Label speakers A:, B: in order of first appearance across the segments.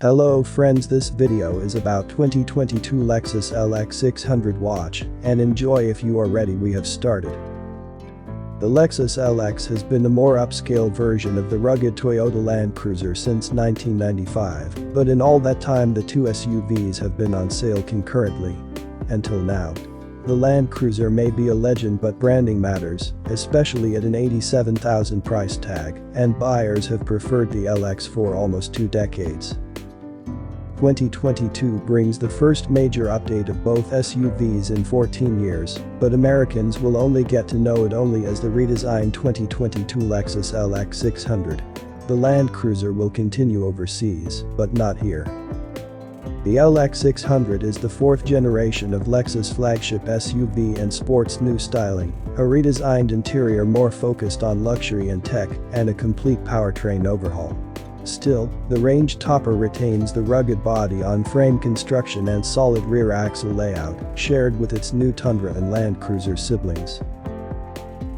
A: Hello friends, this video is about 2022 Lexus LX 600 watch, and enjoy. If you are ready, we have started. The Lexus LX has been a more upscale version of the rugged Toyota Land Cruiser since 1995, but in all that time the two SUVs have been on sale concurrently. Until now. The Land Cruiser may be a legend, but branding matters, especially at an $87,000 price tag, and buyers have preferred the LX for almost 2 decades. 2022 brings the first major update of both SUVs in 14 years, but Americans will only get to know it as the redesigned 2022 Lexus LX 600. The Land Cruiser will continue overseas, but not here. The LX 600 is the fourth generation of Lexus flagship SUV and sports new styling, a redesigned interior more focused on luxury and tech, and a complete powertrain overhaul. Still, the range topper retains the rugged body-on-frame construction and solid rear axle layout, shared with its new Tundra and Land Cruiser siblings.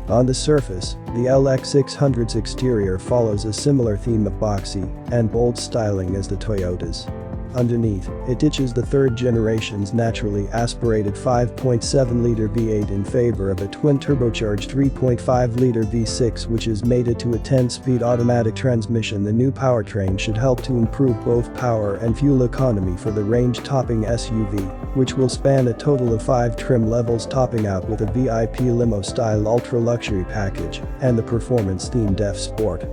A: On the surface, the LX 600's exterior follows a similar theme of boxy and bold styling as the Toyota's. Underneath, it ditches the third generation's naturally aspirated 5.7-liter V8 in favor of a twin-turbocharged 3.5-liter V6, which is mated to a 10-speed automatic transmission. The new powertrain should help to improve both power and fuel economy for the range-topping SUV, which will span a total of 5 trim levels, topping out with a VIP limo-style ultra-luxury package and the performance-themed F Sport.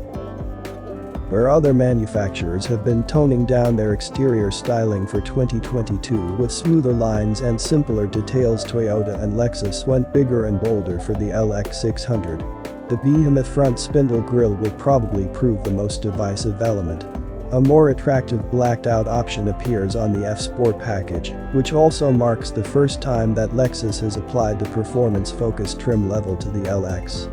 A: Where other manufacturers have been toning down their exterior styling for 2022 with smoother lines and simpler details, Toyota and Lexus went bigger and bolder for the LX 600. The behemoth front spindle grille will probably prove the most divisive element. A more attractive blacked-out option appears on the F Sport package, which also marks the first time that Lexus has applied the performance-focused trim level to the LX.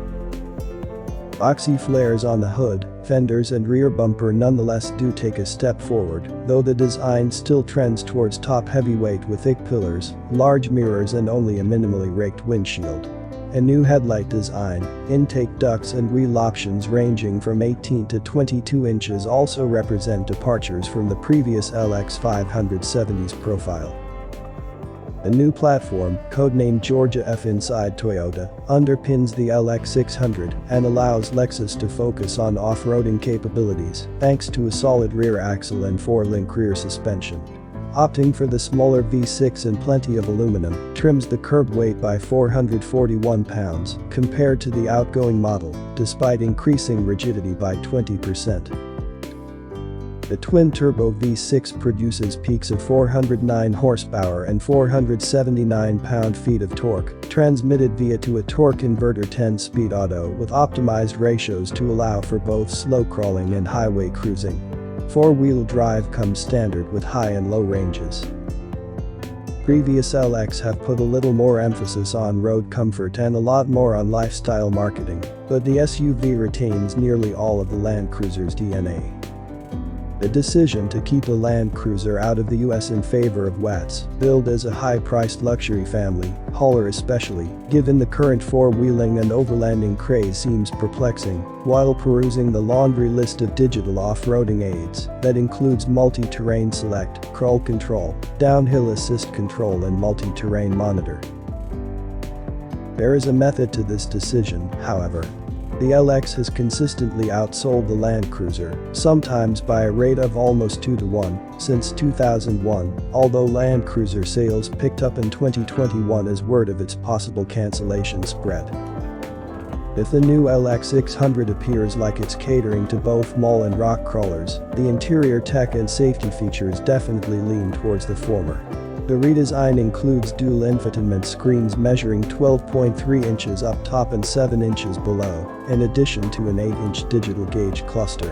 A: Boxy flares on the hood, fenders and rear bumper nonetheless do take a step forward, though the design still trends towards top heavyweight with thick pillars, large mirrors and only a minimally raked windshield. A new headlight design, intake ducts and wheel options ranging from 18 to 22 inches also represent departures from the previous LX 570's profile. A new platform, codenamed Georgia F inside Toyota, underpins the LX 600 and allows Lexus to focus on off-roading capabilities thanks to a solid rear axle and 4-link rear suspension. Opting for the smaller V6 and plenty of aluminum trims the curb weight by 441 pounds compared to the outgoing model, despite increasing rigidity by 20%. The twin-turbo V6 produces peaks of 409 horsepower and 479 pound-feet of torque, transmitted via a torque converter 10-speed auto with optimized ratios to allow for both slow crawling and highway cruising. 4-wheel drive comes standard with high and low ranges. Previous LX have put a little more emphasis on road comfort and a lot more on lifestyle marketing, but the SUV retains nearly all of the Land Cruiser's DNA. The decision to keep the Land Cruiser out of the US in favor of Watts, billed as a high-priced luxury family hauler, especially given the current four-wheeling and overlanding craze, seems perplexing. While perusing the laundry list of digital off-roading aids that includes multi-terrain select, crawl control, downhill assist control and multi-terrain monitor. There is a method to this decision, however. The LX has consistently outsold the Land Cruiser, sometimes by a rate of almost 2-to-1, since 2001, although Land Cruiser sales picked up in 2021 as word of its possible cancellation spread. If the new LX 600 appears like it's catering to both mall and rock crawlers, the interior tech and safety features definitely lean towards the former. The redesign includes dual infotainment screens measuring 12.3 inches up top and 7 inches below, in addition to an 8-inch digital gauge cluster.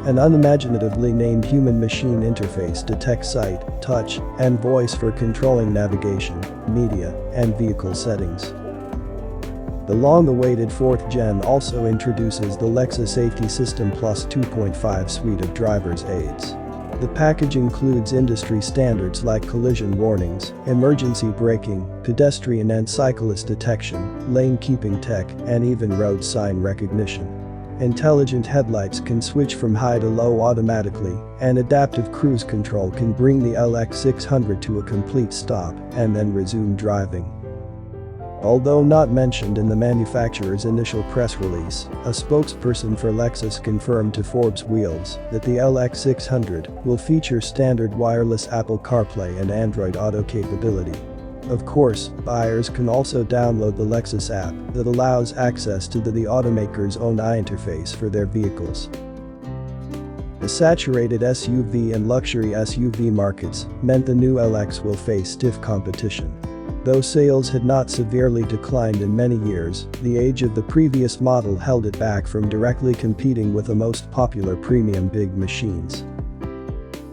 A: An unimaginatively named human-machine interface detects sight, touch, and voice for controlling navigation, media, and vehicle settings. The long-awaited 4th Gen also introduces the Lexus Safety System Plus 2.5 suite of driver's aids. The package includes industry standards like collision warnings, emergency braking, pedestrian and cyclist detection, lane keeping tech, and even road sign recognition. Intelligent headlights can switch from high to low automatically, and adaptive cruise control can bring the LX600 to a complete stop and then resume driving. Although not mentioned in the manufacturer's initial press release, a spokesperson for Lexus confirmed to Forbes Wheels that the LX600 will feature standard wireless Apple CarPlay and Android Auto capability. Of course, buyers can also download the Lexus app that allows access to the automaker's own interface for their vehicles. The saturated SUV and luxury SUV markets meant the new LX will face stiff competition. Though sales had not severely declined in many years, the age of the previous model held it back from directly competing with the most popular premium big machines.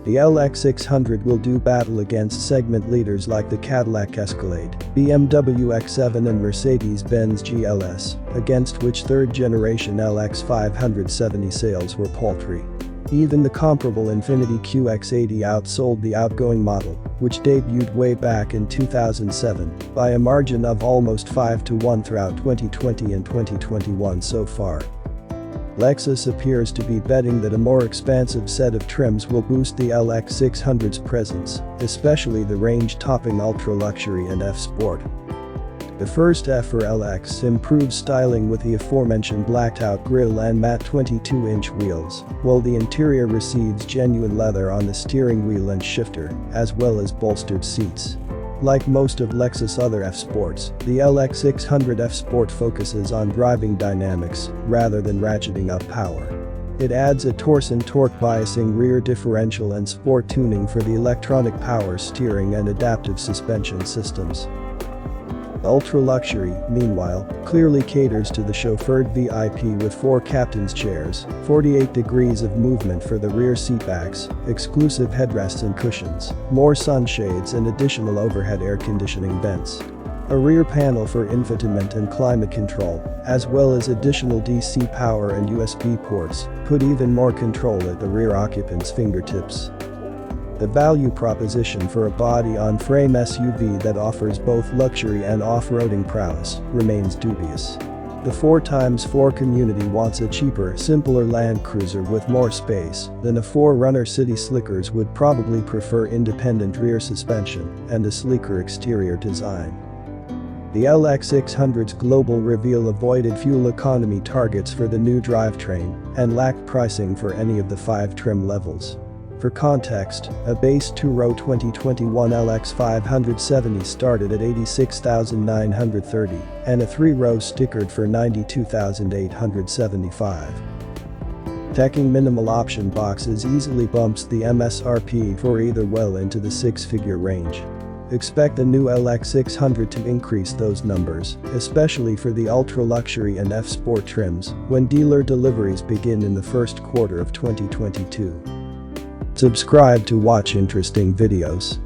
A: The LX600 will do battle against segment leaders like the Cadillac Escalade, BMW X7 and Mercedes-Benz GLS, against which third-generation LX570 sales were paltry. Even the comparable Infiniti QX80 outsold the outgoing model, which debuted way back in 2007, by a margin of almost 5-1 throughout 2020 and 2021 so far. Lexus appears to be betting that a more expansive set of trims will boost the LX600's presence, especially the range-topping ultra-luxury and F-Sport. The first F for LX improves styling with the aforementioned blacked-out grille and matte 22-inch wheels, while the interior receives genuine leather on the steering wheel and shifter, as well as bolstered seats. Like most of Lexus' other F-Sports, the LX600 F-Sport focuses on driving dynamics rather than ratcheting up power. It adds a torque and torque biasing rear differential and sport tuning for the electronic power steering and adaptive suspension systems. Ultra-luxury, meanwhile, clearly caters to the chauffeured VIP with 4 captain's chairs, 48 degrees of movement for the rear seatbacks, exclusive headrests and cushions, more sunshades and additional overhead air conditioning vents. A rear panel for infotainment and climate control, as well as additional DC power and USB ports, put even more control at the rear occupant's fingertips. The value proposition for a body-on-frame SUV that offers both luxury and off-roading prowess remains dubious. The 4x4 community wants a cheaper, simpler Land Cruiser with more space than a 4Runner. City slickers would probably prefer independent rear suspension and a sleeker exterior design. The LX600's global reveal avoided fuel economy targets for the new drivetrain and lacked pricing for any of the 5 trim levels. For context, a base 2-row 2021 LX570 started at $86,930 and a 3-row stickered for $92,875. Tacking minimal option boxes easily bumps the MSRP for either well into the 6-figure range. Expect the new LX600 to increase those numbers, especially for the ultra-luxury and F-Sport trims, when dealer deliveries begin in the first quarter of 2022. Subscribe to watch interesting videos.